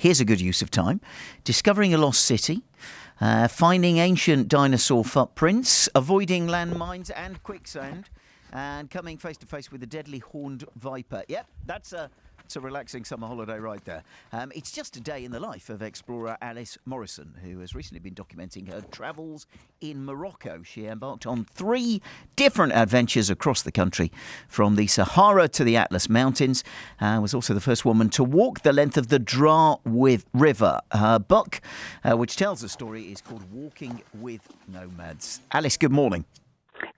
Here's a good use of time. Discovering a lost city, finding ancient dinosaur footprints, avoiding landmines and quicksand, and coming face to face with a deadly horned viper. Yep, that's a relaxing summer holiday right there. It's just a day in the life of explorer Alice Morrison, who has recently been documenting her travels in Morocco. She embarked on 3 different adventures across the country, from the Sahara to the Atlas Mountains, and was also the first woman to walk the length of the Dra River. Her book, which tells the story, is called Walking with Nomads. Alice, good morning.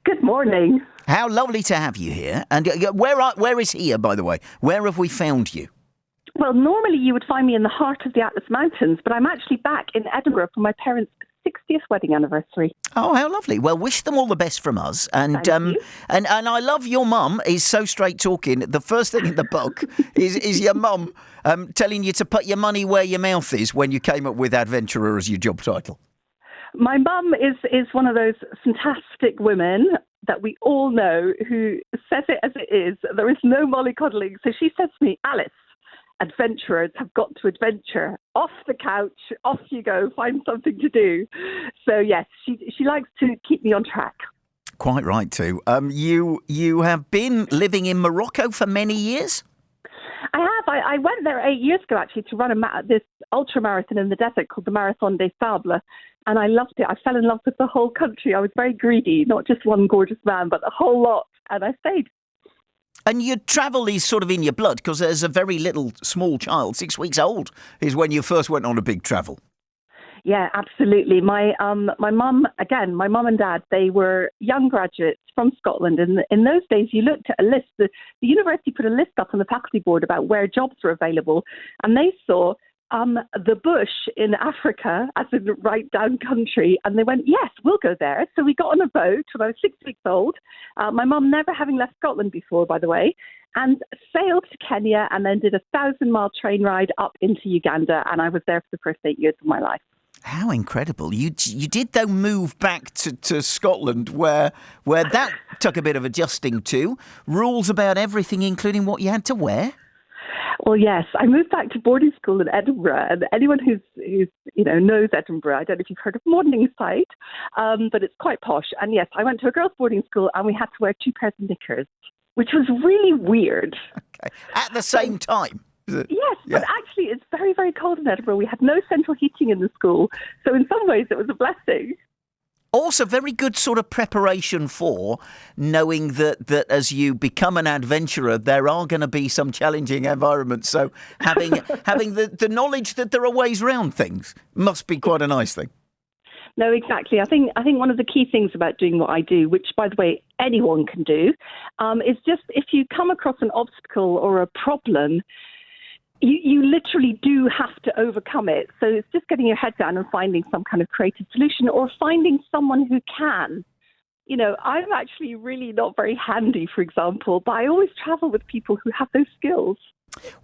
Good morning. How lovely to have you here. And where is here, by the way? Where have we found you? Well, normally you would find me in the heart of the Atlas Mountains, but I'm actually back in Edinburgh for my parents' 60th wedding anniversary. Oh, how lovely. Well, wish them all the best from us. And Thank you. and I love your mum is so straight talking. The first thing in the book is your mum telling you to put your money where your mouth is when you came up with adventurer as your job title. My mum is one of those fantastic women that we all know who says it as it is. There is no mollycoddling. So she says to me, Alice, adventurers have got to adventure. Off the couch, off you go, find something to do. So yes, she likes to keep me on track. Quite right too. You have been living in Morocco for many years? I have. I went there 8 years ago, actually, to run this ultra marathon in the desert called the Marathon des Sables. And I loved it. I fell in love with the whole country. I was very greedy, not just one gorgeous man, but the whole lot. And I stayed. And your travel is sort of in your blood, because as a very little small child, 6 weeks old, is when you first went on a big travel. Yeah, absolutely. My mum and dad, they were young graduates from Scotland. And in those days, you looked at a list. The university put a list up on the faculty board about where jobs were available. And they saw the bush in Africa, as in right down country. And they went, yes, we'll go there. So we got on a boat when I was 6 weeks old. My mum never having left Scotland before, by the way, and sailed to Kenya and then did a 1,000-mile train ride up into Uganda. And I was there for the first 8 years of my life. How incredible. You did, though, move back to Scotland, where that took a bit of adjusting to. Rules about everything, including what you had to wear. Well, yes, I moved back to boarding school in Edinburgh, and anyone who's knows Edinburgh, I don't know if you've heard of Morningside, but it's quite posh. And yes, I went to a girls' boarding school, and we had to wear 2 pairs of knickers, which was really weird. Okay. At the same time. Yes, yeah. But actually it's very, very cold in Edinburgh. We had no central heating in the school. So in some ways it was a blessing. Also very good sort of preparation for knowing that as you become an adventurer, there are going to be some challenging environments. So having the knowledge that there are ways around things must be quite a nice thing. No, exactly. I think one of the key things about doing what I do, which, by the way, anyone can do, is just if you come across an obstacle or a problem, you literally do have to overcome it. So it's just getting your head down and finding some kind of creative solution or finding someone who can. I'm actually really not very handy, for example, but I always travel with people who have those skills.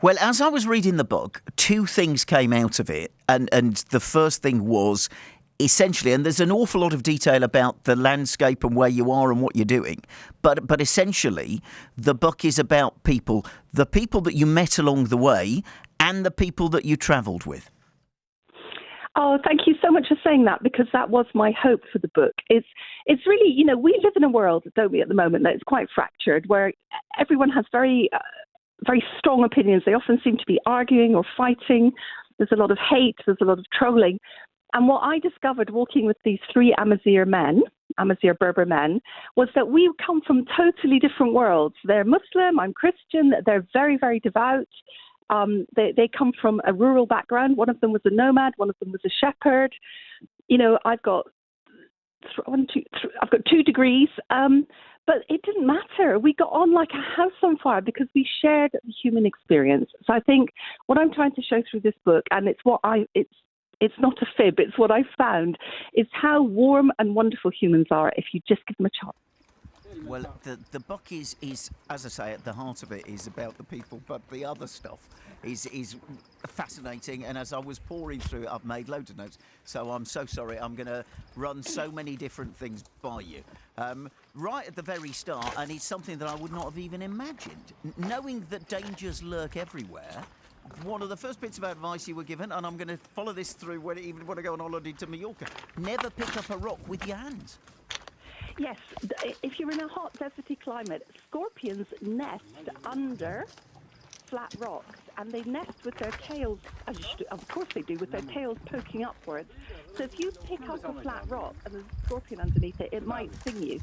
Well, as I was reading the book, 2 things came out of it. And the first thing was essentially, and there's an awful lot of detail about the landscape and where you are and what you're doing. But essentially, the book is about people, the people that you met along the way and the people that you travelled with. Oh, thank you so much for saying that, because that was my hope for the book. It's really, we live in a world, don't we, at the moment, that is quite fractured, where everyone has very, very strong opinions. They often seem to be arguing or fighting. There's a lot of hate. There's a lot of trolling. And what I discovered walking with these 3 Amazigh Berber men, was that we come from totally different worlds. They're Muslim, I'm Christian, they're very, very devout. They come from a rural background. One of them was a nomad, one of them was a shepherd. I've got 2 degrees, but it didn't matter. We got on like a house on fire because we shared the human experience. So I think what I'm trying to show through this book, and it's not a fib, it's what I found, is how warm and wonderful humans are if you just give them a chance. Well, the book is, as I say, at the heart of it is about the people, but the other stuff is fascinating. And as I was pouring through it, I've made loads of notes. So I'm so sorry. I'm going to run so many different things by you. Right at the very start, and it's something that I would not have even imagined. Knowing that dangers lurk everywhere, one of the first bits of advice you were given, and I'm going to follow this through even when I go on holiday to Mallorca. Never pick up a rock with your hands. Yes, if you're in a hot, deserty climate, scorpions nest under flat rocks, and they nest with their tails, of course they do, with their tails poking upwards. So if you pick up a flat rock and there's a scorpion underneath it, it might sting you.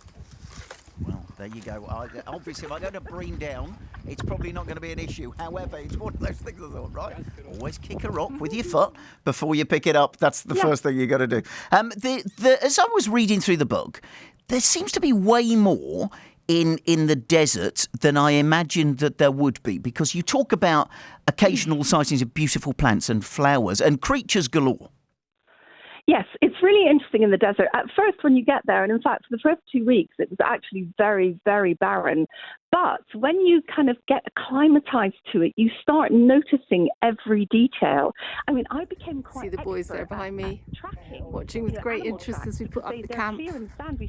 Well, there you go. Obviously, if I go to Bream Down, it's probably not going to be an issue. However, it's one of those things I thought, right? Always kick a rock with your foot before you pick it up. That's the first thing you got to do. As I was reading through the book, there seems to be way more in the desert than I imagined that there would be, because you talk about occasional sightings of beautiful plants and flowers and creatures galore. Yes, it's really interesting in the desert. At first, when you get there, and in fact, for the first 2 weeks, it was actually very, very barren. But when you kind of get acclimatized to it, you start noticing every detail. I mean, I became quite See the boys there behind me, watching with great interest as we put up the camp,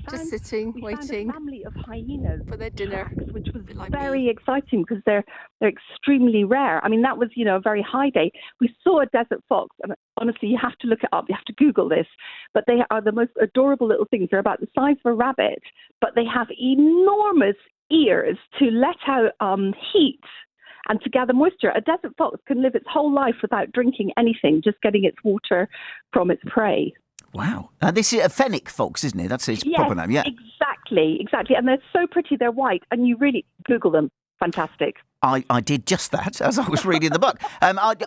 just sitting, waiting found a family of hyenas for their dinner, tracks, which was like very exciting because they're extremely rare. I mean, that was, a very high day. We saw a desert fox, and honestly, you have to look it up. You have to Google this. But they are the most adorable little things. They're about the size of a rabbit, but they have enormous ears to let out heat and to gather moisture. A desert fox can live its whole life without drinking anything, just getting its water from its prey. Wow. This is a fennec fox, isn't it? That's its proper name, yeah. Exactly. And they're so pretty, they're white, and you really Google them. Fantastic. I did just that as I was reading the book.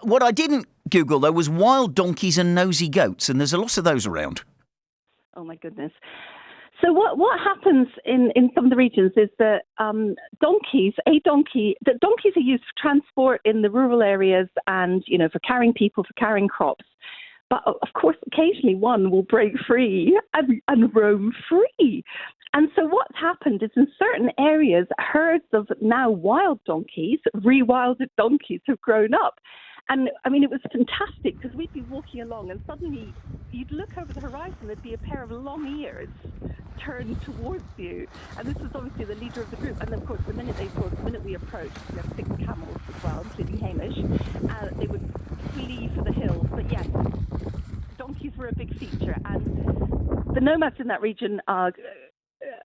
What I didn't Google, though, was wild donkeys and nosy goats, and there's a lot of those around. Oh, my goodness. So what happens in some of the regions is that donkeys are used for transport in the rural areas and, for carrying people, for carrying crops. But, of course, occasionally one will break free and roam free. And so what's happened is in certain areas, herds of now wild donkeys, rewilded donkeys, have grown up. And, I mean, it was fantastic because we'd be walking along and suddenly you'd look over the horizon, there'd be a pair of long ears turned towards you. And this was obviously the leader of the group. And, of course, the minute we approached, we have 6 camels as well, including Hamish, they would flee for the hills. But, yes, donkeys were a big feature. And the nomads in that region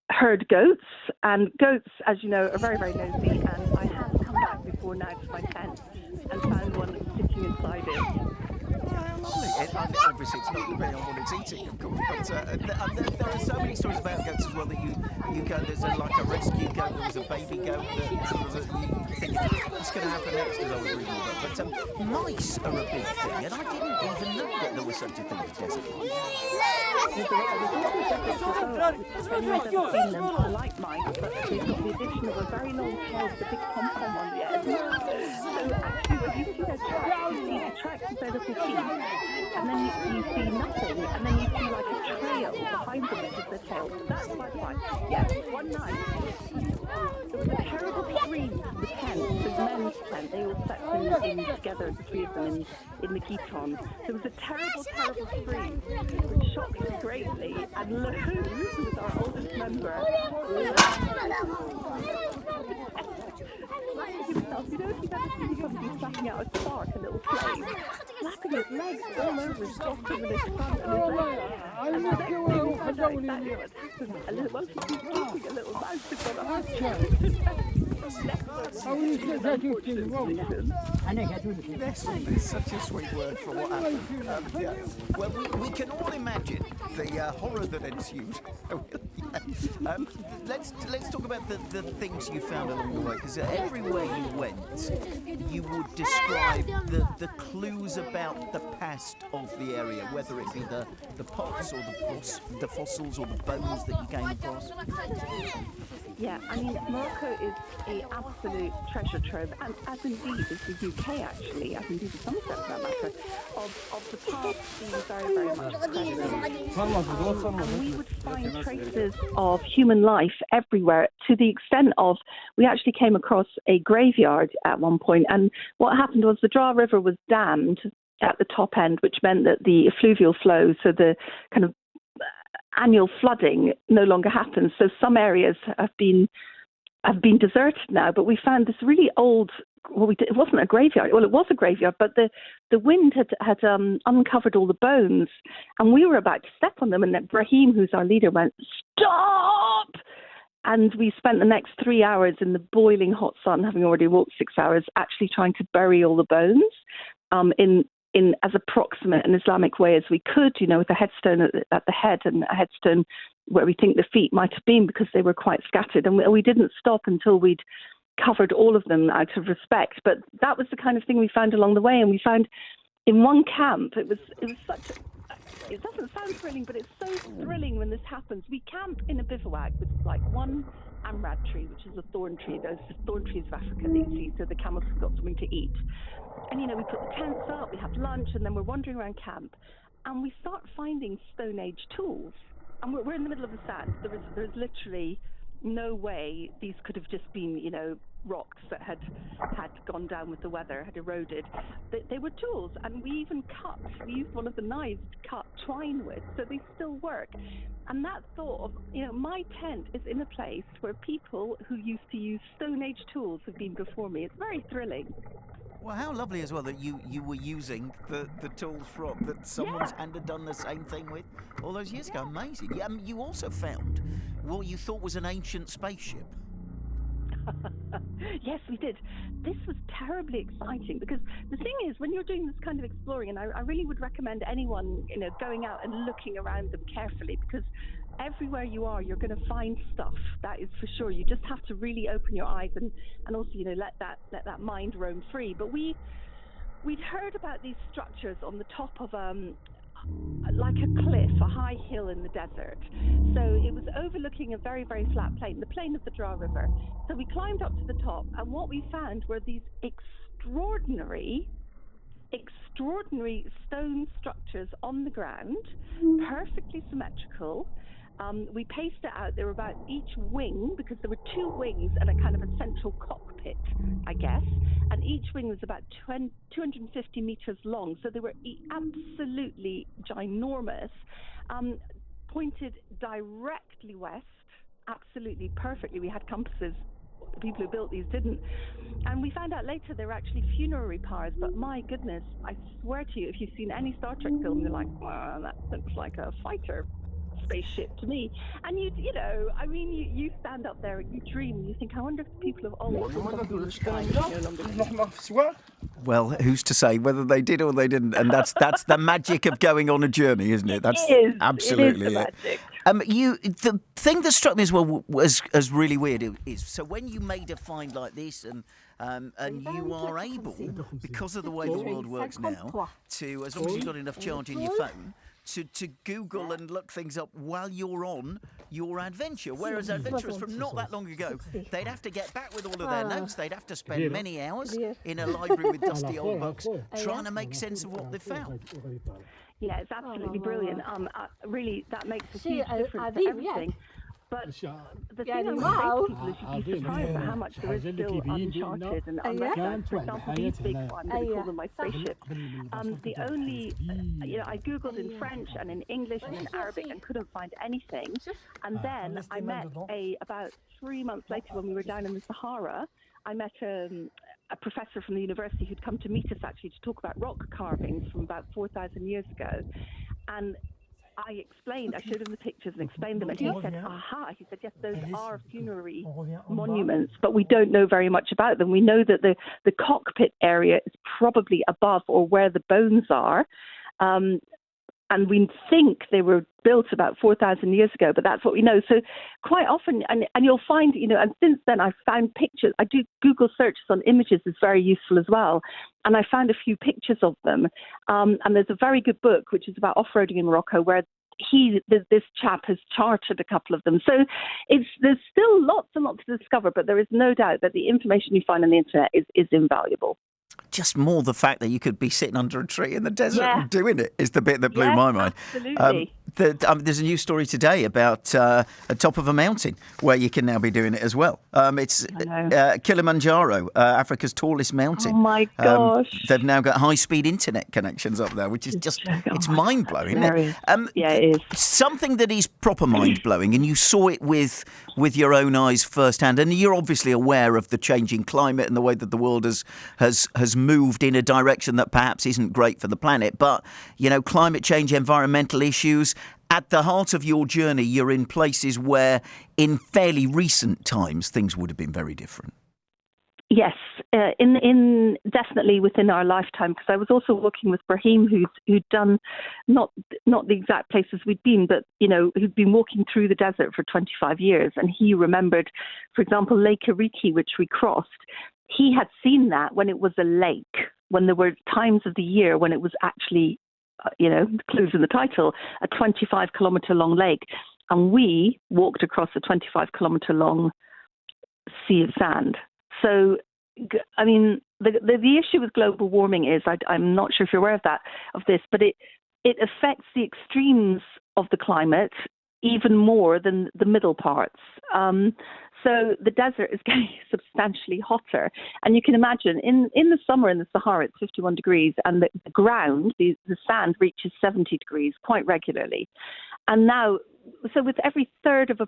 herd goats. And goats, as you know, are very, very nosy. And I have come back before now to my tent and found one sitting inside it. Obviously, it's not depending on what it's eating, of course, but there are so many stories about goats as well that you go, there's like a rescue goat, there was a baby goat that sort of, you think, what's going to happen next as I was reading the book. But mice are a big thing, and I didn't even know that there was such a thing as desert mice. I've never seen them. I like mice, but they've got the addition of a very long tail with a big pom-pom on the end. So actually, when you see their tracks, you see the tracks of their little feet, and then you see nothing, and then you see like a trail behind them, which is their tail. So that's quite fun. Yeah, one night, there was a terrible scream from the tent, the men's tent. They all slept in together, the 3 of them, in the Giton. There was a terrible, terrible scream, which shocked us greatly. And Lou, who was our oldest member, himself, if you've ever seen somebody slapping out a spark, a little flame, slapping his legs all over his bottom and his front and his legs. And the next thing we found out exactly what happened. A little monkey was talking, a little mouse had gone up his Nestled is such a sweet word for what happened. Well, we can all imagine the horror that ensued. Let's talk about the things you found along the way, because everywhere you went, you would describe the clues about the past of the area, whether it be the pots or the fossils or the bones that you came across. Yeah, I mean, Morocco is an absolute treasure trove, and as indeed is the UK, actually, as indeed is Somerset for that matter, of the past being very, very much present. And we would find traces of human life everywhere, to the extent of, we actually came across a graveyard at one point, and what happened was the Dra River was dammed at the top end, which meant that the effluvial flow, so the kind of annual flooding, no longer happens. So some areas have been deserted now, but we found this really old it wasn't a graveyard. Well, it was a graveyard, but the wind had uncovered all the bones, and we were about to step on them, and then Brahim, who's our leader, went, "Stop!" And we spent the next 3 hours in the boiling hot sun, having already walked 6 hours, actually trying to bury all the bones in as approximate an Islamic way as we could, with a headstone at the head and a headstone where we think the feet might have been, because they were quite scattered. And we didn't stop until we'd covered all of them out of respect. But that was the kind of thing we found along the way. And we found in one camp, it doesn't sound thrilling, but it's so thrilling when this happens. We camp in a bivouac with like one amrad tree, which is a thorn tree. Those thorn trees of Africa that you see, so the camels have got something to eat. And, we put the tents up, we have lunch, and then we're wandering around camp, and we start finding Stone Age tools. And we're in the middle of the sand. There's literally no way these could have just been, rocks that had gone down with the weather, had eroded. They were tools, and we used one of the knives to cut twine with, so they still work. And that thought of, my tent is in a place where people who used to use Stone Age tools have been before me. It's very thrilling. Well, how lovely as well that you were using the tools that someone's had done the same thing with all those years ago. Amazing. You also found what you thought was an ancient spaceship. Yes, we did. This was terribly exciting, because the thing is, when you're doing this kind of exploring, and I really would recommend anyone, going out and looking around them carefully, because everywhere you are, you're going to find stuff. That is for sure. You just have to really open your eyes and also, let that mind roam free. But we'd heard about these structures on the top of like a cliff, a high hill in the desert. So it was overlooking a very, very flat plain, the plain of the Dra River. So we climbed up to the top, and what we found were these extraordinary stone structures on the ground, perfectly symmetrical. We paced it out. There were about each wing, because there were two wings and a kind of a central cockpit, I guess, and each wing was about 250 meters long. So they were absolutely ginormous, pointed directly west, absolutely perfectly. We had compasses. The people who built these didn't. And we found out later they were actually funerary pyres. But my goodness, I swear to you, if you've seen any Star Trek film, you're like, wow, that looks like a fighter spaceship to me. And you stand up there and you dream, and you think, I wonder if the people of old Well, who's to say whether they did or they didn't? And that's the magic of going on a journey, isn't it? That's absolutely it. Magic. The thing that struck me as well was as really weird is, so when you made a find like this, and you are able, because of the way the world works now, to, as long as you've got enough charge in your phone, to Google and look things up while you're on your adventure. Whereas adventurers from not that long ago, they'd have to get back with all of their notes. They'd have to spend many hours in a library with dusty old books trying to make sense of what they found. Yeah, it's absolutely brilliant. Really, that makes a huge difference to everything. But the thing I would say to people is you'd be surprised at how much there is still uncharted and unrecognized. For example, these big ones, we call them my spaceships. The only, I Googled in French and in English and in Arabic and couldn't find anything. And then I met about 3 months later, when we were down in the Sahara, I met a professor from the university who'd come to meet us actually to talk about rock carvings from about 4,000 years ago. And I showed him the pictures and explained them, and he said, he said, yes, those are funerary monuments, but we don't know very much about them. We know that the cockpit area is probably above or where the bones are, and we think they were built about 4,000 years ago, but that's what we know. So quite often, and you'll find, and since then I've found pictures. I do Google searches on images is very useful as well. And I found a few pictures of them. And there's a very good book, which is about off-roading in Morocco, where this chap has charted a couple of them. So there's still lots and lots to discover, but there is no doubt that the information you find on the internet is invaluable. Just more the fact that you could be sitting under a tree in the desert and doing it is the bit that blew my mind. Absolutely. there's a news story today about at top of a mountain where you can now be doing it as well. It's Kilimanjaro, Africa's tallest mountain. Oh my gosh! They've now got high-speed internet connections up there, which is it's mind-blowing, isn't it? Yeah, it is. Something that is proper mind-blowing, and you saw it with your own eyes firsthand, and you're obviously aware of the changing climate and the way that the world has moved in a direction that perhaps isn't great for the planet. But, climate change, environmental issues, at the heart of your journey, you're in places where in fairly recent times things would have been very different. Yes, in definitely within our lifetime, because I was also working with Brahim, who'd done not the exact places we'd been, but who'd been walking through the desert for 25 years, and he remembered, for example, Lake Ariki, which we crossed. He had seen that when it was a lake, when there were times of the year when it was actually, the clues in the title, a 25-kilometre long lake, and we walked across a 25-kilometre long sea of sand. So, I mean, the issue with global warming is, I'm not sure if you're aware of this, but it affects the extremes of the climate even more than the middle parts. So the desert is getting substantially hotter. And you can imagine, in the summer in the Sahara, it's 51 degrees, and the ground, the sand reaches 70 degrees quite regularly. And now, so with every third of a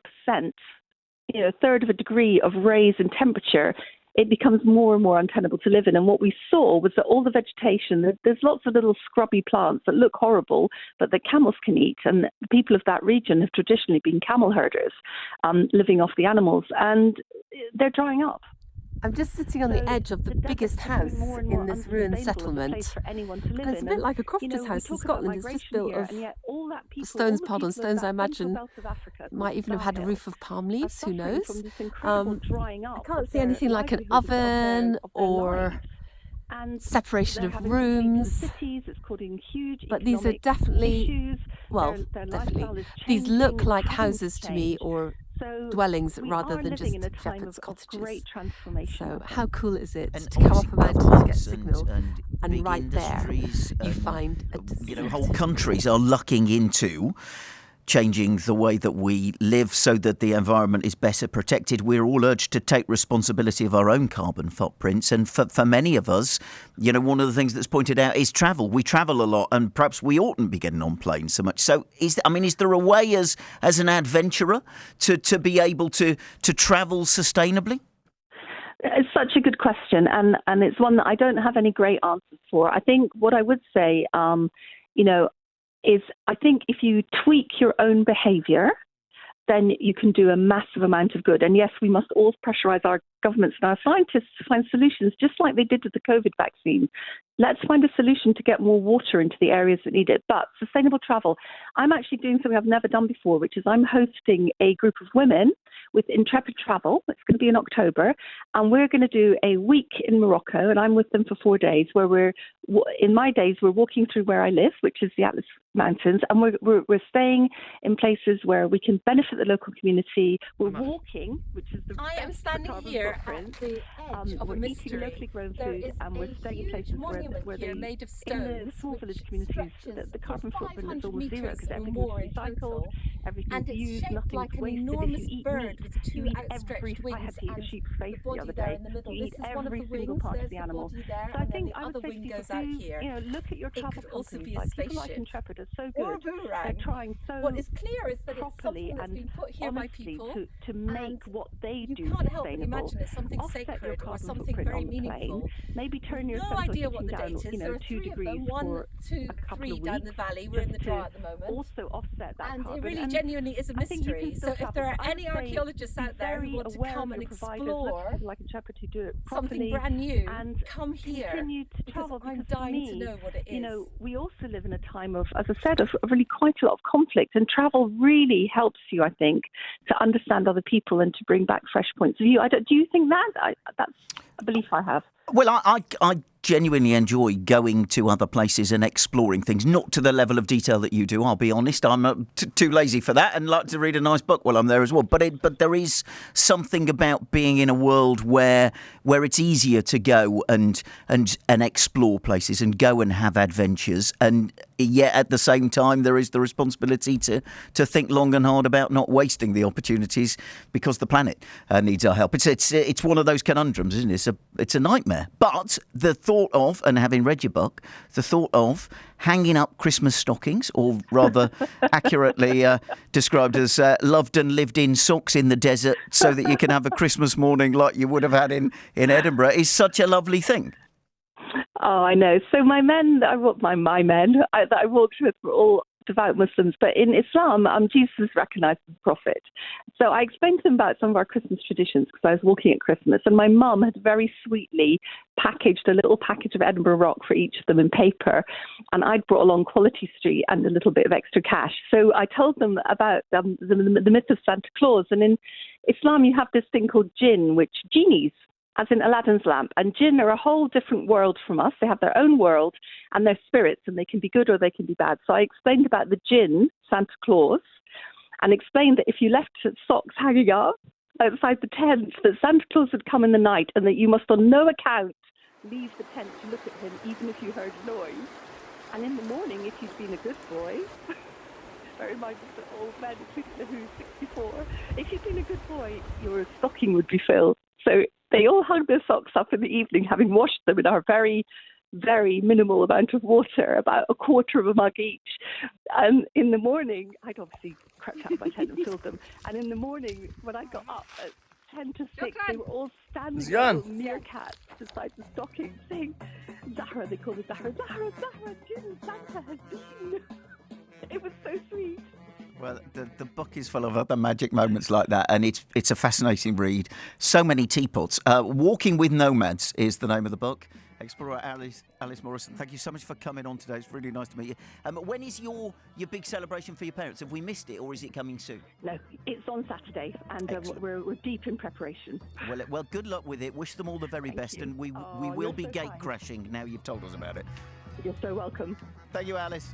degree of raise in temperature, it becomes more and more untenable to live in. And what we saw was that all the vegetation, there's lots of little scrubby plants that look horrible, but that camels can eat. And the people of that region have traditionally been camel herders, living off the animals, and they're drying up. I'm just sitting on the edge of the biggest house in this ruined settlement. It's a bit like a crofter's house in Scotland. It's just built of stones piled on stones. I imagine it might even have had a roof of palm leaves, who knows. I can't see anything like an oven or separation of rooms, but these are definitely, these look like houses to me, or dwellings rather than just shepherd's cottages. So how cool is it to come off a mountain to get signal, and right there you find whole countries are lucking into changing the way that we live so that the environment is better protected. We're all urged to take responsibility of our own carbon footprints. And for many of us, one of the things that's pointed out is travel. We travel a lot, and perhaps we oughtn't be getting on planes so much. So is there a way as an adventurer to be able to travel sustainably? It's such a good question, and it's one that I don't have any great answers for. I think what I would say, is I think if you tweak your own behaviour, then you can do a massive amount of good. And yes, we must all pressurise our governments and our scientists to find solutions, just like they did with the COVID vaccine. Let's find a solution to get more water into the areas that need it. But sustainable travel, I'm actually doing something I've never done before, which is I'm hosting a group of women with Intrepid Travel. It's going to be in October. And we're going to do a week in Morocco, and I'm with them for 4 days, where in my days, we're walking through where I live, which is the Atlas Mountains, and we're staying in places where we can benefit the local community. We're walking, which is the I am standing here at the edge of a mystery. Locally grown food, and we're staying in places where they, made of stones, in the small village communities, the carbon footprint is almost zero because everything's recycled, everything's used, nothing's like wasted. An enormous If you eat bird meat, with two you eat outstretched wings, I had to eat a sheep's face the the other there day. in the middle. You eat This is one of every the single wings. part of There's the the animal. body there, So I and think then the I would other say wing to goes people, out here. look at your It travel could also companies. be a Like people like spaceship. Intrepid are so Or a good. boomerang. They're trying so What is clear is that it's properly something that's and been put here by honestly people, to make what they you do can't help but sustainable. imagine it's something Offset your sacred or carbon something footprint very on the plane. meaningful. Maybe turn your No central idea what heating the down, date is. There are 2 three of degrees them. One, for two, a couple three of down weeks, the valley. We're in the just draw to at the moment. also offset that And carbon. it really And genuinely is a I think you mystery. can So still if there are travel. I any would say archaeologists out there who very want to aware come of and your providers, explore let's like Intrepid to do it something properly brand new, and come here, continue to because travel. I'm Because for dying to me, know what it is. we also live in a time of, as I said, of really quite a lot of conflict, and travel really helps you, I think, to understand other people and to bring back fresh points of view. Do you think that? That's a belief I have. Well, I genuinely enjoy going to other places and exploring things, not to the level of detail that you do. I'll be honest, I'm too lazy for that, and like to read a nice book while I'm there as well. But there is something about being in a world where it's easier to go and explore places and go and have adventures, and yet at the same time there is the responsibility to think long and hard about not wasting the opportunities because the planet needs our help. It's one of those conundrums, isn't it? It's a nightmare. But the thought of, and having read your book, the thought of hanging up Christmas stockings, or rather accurately described as loved and lived in socks in the desert so that you can have a Christmas morning like you would have had in Edinburgh, is such a lovely thing. Oh, I know. So my men that I walked with were all devout Muslims, but in Islam, Jesus is recognised as a prophet. So I explained to them about some of our Christmas traditions because I was walking at Christmas, and my mum had very sweetly packaged a little package of Edinburgh Rock for each of them in paper, and I'd brought along Quality Street and a little bit of extra cash. So I told them about the myth of Santa Claus, and in Islam you have this thing called jinn, which genies, as in Aladdin's lamp. And jinn are a whole different world from us. They have their own world and they're spirits, and they can be good or they can be bad. So I explained about the jinn, Santa Claus, and explained that if you left socks hanging up outside the tent, that Santa Claus would come in the night, and that you must on no account leave the tent to look at him, even if you heard noise. And in the morning, if you'd been a good boy, bear in mind it's an old man, who's 64, if you'd been a good boy, your stocking would be filled. So they all hung their socks up in the evening, having washed them in our very, very minimal amount of water, about a quarter of a mug each. And in the morning, I'd obviously crept out of my tent and filled them. And in the morning, when I got up at 10 to 6, they were all standing like little meerkats beside the stocking, saying, Zahra, they call me Zahra, Zahra, Jinn, Santa has been. It was so sweet. Well, the book is full of other magic moments like that, and it's a fascinating read. So many teapots. Walking with Nomads is the name of the book. Explorer Alice Morrison, thank you so much for coming on today. It's really nice to meet you. When is your big celebration for your parents? Have we missed it, or is it coming soon? No, it's on Saturday, and we're deep in preparation. Well, good luck with it. Wish them all the very best, and we will be gate crashing now you've told us about it. You're so welcome. Thank you, Alice.